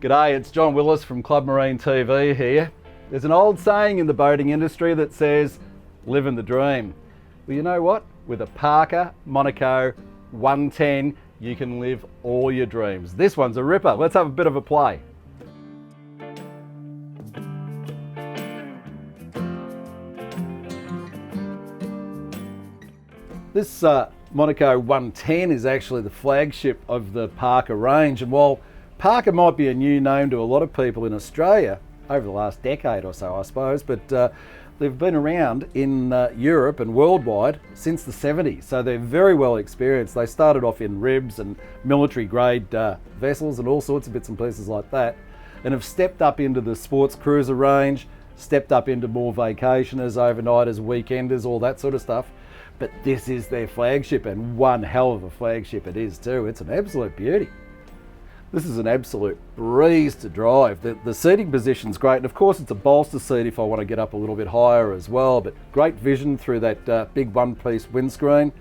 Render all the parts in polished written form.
G'day, it's John Willis from Club Marine TV here. There's an old saying in the boating industry that says, living the dream. Well, you know what? With a Parker Monaco 110, you can live all your dreams. This one's a ripper. Let's have a bit of a play. This Monaco 110 is actually the flagship of the Parker range, and while Parker might be a new name to a lot of people in Australia over the last decade or so, I suppose, but they've been around in Europe and worldwide since the 70s, so they're very well experienced. They started off in ribs and military grade vessels and all sorts of bits and pieces like that, and have stepped up into the sports cruiser range, stepped up into more vacationers, overnighters, weekenders, all that sort of stuff. But this is their flagship, and one hell of a flagship it is too. It's an absolute beauty. This is an absolute breeze to drive. The seating position's great, and of course it's a bolster seat if I want to get up a little bit higher as well, but great vision through that big one-piece windscreen.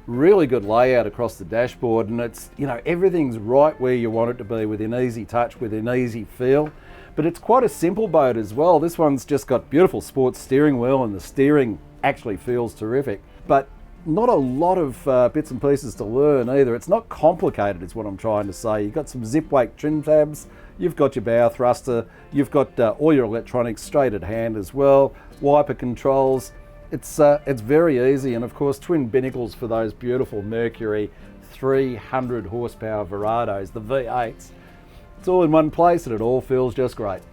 Really good layout across the dashboard, and it's, you know, everything's right where you want it to be, within easy touch, within easy feel. But it's quite a simple boat as well. This one's just got beautiful sports steering wheel, and the steering actually feels terrific. But not a lot of bits and pieces to learn either. It's not complicated is what I'm trying to say. You've got some zip wake trim tabs, you've got your bow thruster, you've got all your electronics straight at hand as well, wiper controls. It's very easy, and of course twin binnacles for those beautiful Mercury 300 horsepower Verados, the V8s. It's all in one place and it all feels just great.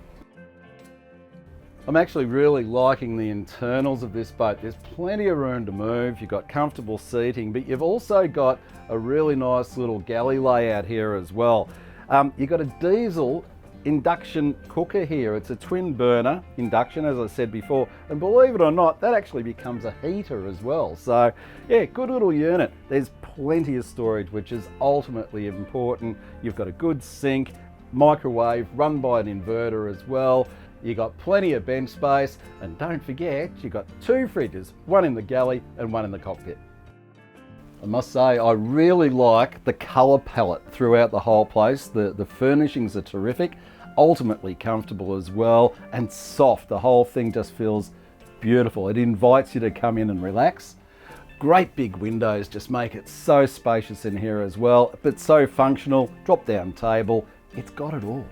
I'm actually really liking the internals of this boat. There's plenty of room to move, you've got comfortable seating, but you've also got a really nice little galley layout here as well. You've got a diesel induction cooker here. It's a twin burner induction, as I said before, and believe it or not, that actually becomes a heater as well. So yeah, good little unit. There's plenty of storage, which is ultimately important. You've got a good sink, microwave, run by an inverter as well. You got plenty of bench space, and don't forget, you got two fridges, one in the galley and one in the cockpit. I must say, I really like the colour palette throughout the whole place. The furnishings are terrific, ultimately comfortable as well, and soft. The whole thing just feels beautiful. It invites you to come in and relax. Great big windows just make it so spacious in here as well, but so functional. Drop down table, it's got it all.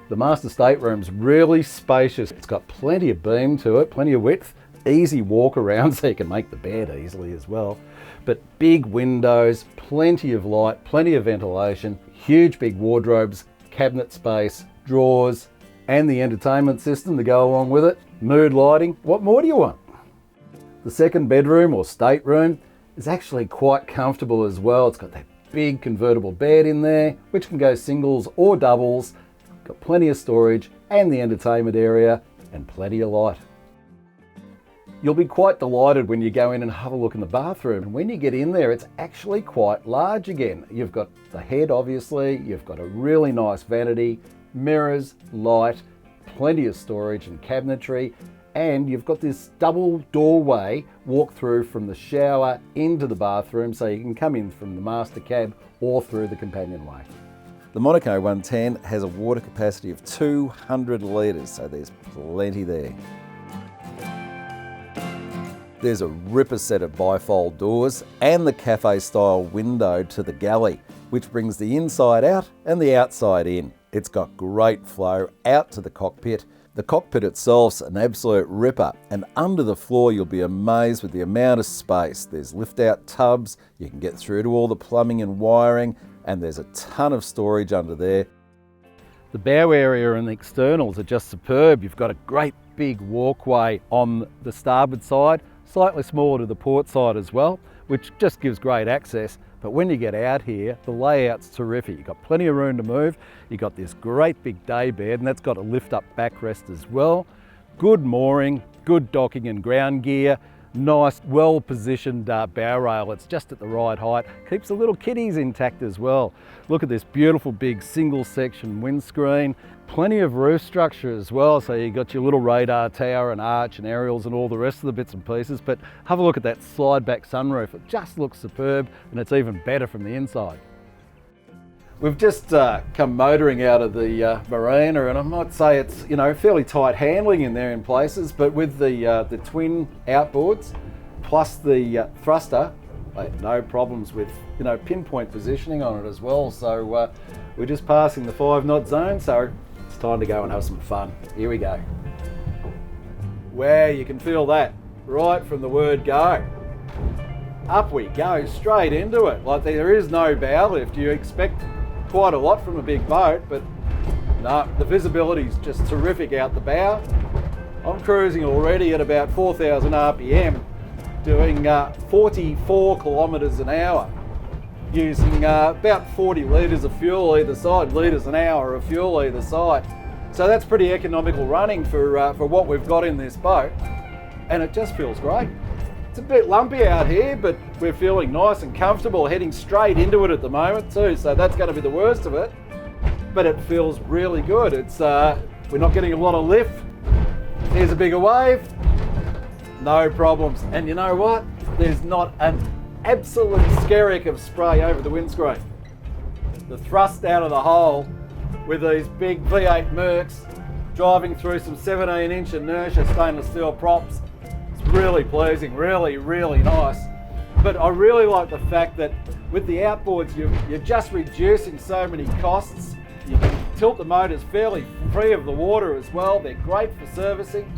The master stateroom's really spacious. It's got plenty of beam to it, plenty of width, easy walk around so you can make the bed easily as well. But big windows, plenty of light, plenty of ventilation, huge big wardrobes, cabinet space, drawers, and the entertainment system to go along with it. Mood lighting, what more do you want? The second bedroom or stateroom is actually quite comfortable as well. It's got that big convertible bed in there, which can go singles or doubles. Got plenty of storage and the entertainment area and plenty of light. You'll be quite delighted when you go in and have a look in the bathroom. And when you get in there, it's actually quite large again. You've got the head, obviously, you've got a really nice vanity, mirrors, light, plenty of storage and cabinetry, and you've got this double doorway walk through from the shower into the bathroom, so you can come in from the master cab or through the companionway. The Monaco 110 has a water capacity of 200 litres, so there's plenty there. There's a ripper set of bifold doors and the cafe style window to the galley, which brings the inside out and the outside in. It's got great flow out to the cockpit. The cockpit itself's an absolute ripper, and under the floor you'll be amazed with the amount of space. There's lift out tubs, you can get through to all the plumbing and wiring, and there's a ton of storage under there. The bow area and the externals are just superb. You've got a great big walkway on the starboard side, slightly smaller to the port side as well, which just gives great access. But when you get out here, the layout's terrific. You've got plenty of room to move. You've got this great big day bed, and that's got a lift up backrest as well. Good mooring, good docking and ground gear. Nice, well-positioned bow rail. It's just at the right height. Keeps the little kiddies intact as well. Look at this beautiful big single section windscreen. Plenty of roof structure as well, so you got your little radar tower and arch and aerials and all the rest of the bits and pieces. But have a look at that slide back sunroof. It just looks superb, and it's even better from the inside. We've just come motoring out of the marina, and I might say it's, you know, fairly tight handling in there in places, but with the twin outboards plus the thruster, I had no problems with, you know, pinpoint positioning on it as well. So we're just passing the 5 knot zone, so it's time to go and have some fun. Here we go. Wow, you can feel that right from the word go. Up we go, straight into it. Like, there is no bow lift. You expect quite a lot from a big boat, but no, the visibility is just terrific out the bow. I'm cruising already at about 4,000 RPM, doing 44 kilometres an hour, using about 40 litres of fuel either side, litres an hour of fuel either side. So that's pretty economical running for what we've got in this boat, and it just feels great. It's a bit lumpy out here, but we're feeling nice and comfortable heading straight into it at the moment too, so that's going to be the worst of it. But it feels really good. It's we're not getting a lot of lift. Here's a bigger wave, no problems. And you know what? There's not an absolute skerrick of spray over the windscreen. The thrust out of the hole with these big V8 Mercs driving through some 17-inch inertia stainless steel props. Really pleasing, really, really nice. But I really like the fact that with the outboards, you're just reducing so many costs. You can tilt the motors fairly free of the water as well. They're great for servicing.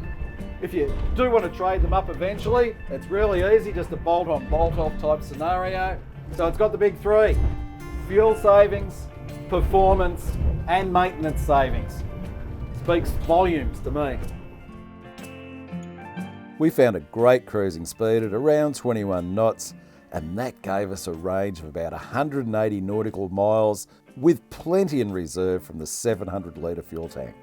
If you do want to trade them up eventually, it's really easy, just a bolt on, bolt off type scenario. So it's got the big three: fuel savings, performance, and maintenance savings. Speaks volumes to me. We found a great cruising speed at around 21 knots, and that gave us a range of about 180 nautical miles with plenty in reserve from the 700 litre fuel tank.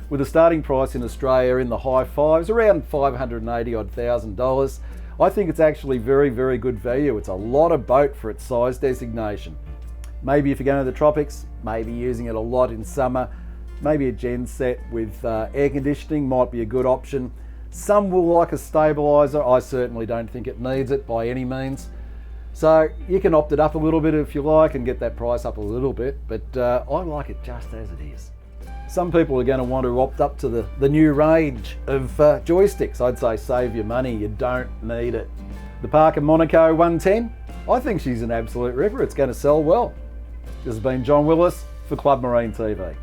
With a starting price in Australia in the high fives, around $580,000, I think it's actually very, very good value. It's a lot of boat for its size designation. Maybe if you're going to the tropics, maybe using it a lot in summer, maybe a gen set with air conditioning might be a good option. Some will like a stabiliser. I certainly don't think it needs it by any means. So you can opt it up a little bit if you like and get that price up a little bit, but I like it just as it is. Some people are going to want to opt up to the new range of joysticks. I'd say save your money, you don't need it. The Parker Monaco 110, I think she's an absolute ripper. It's going to sell well. This has been John Willis for Club Marine TV.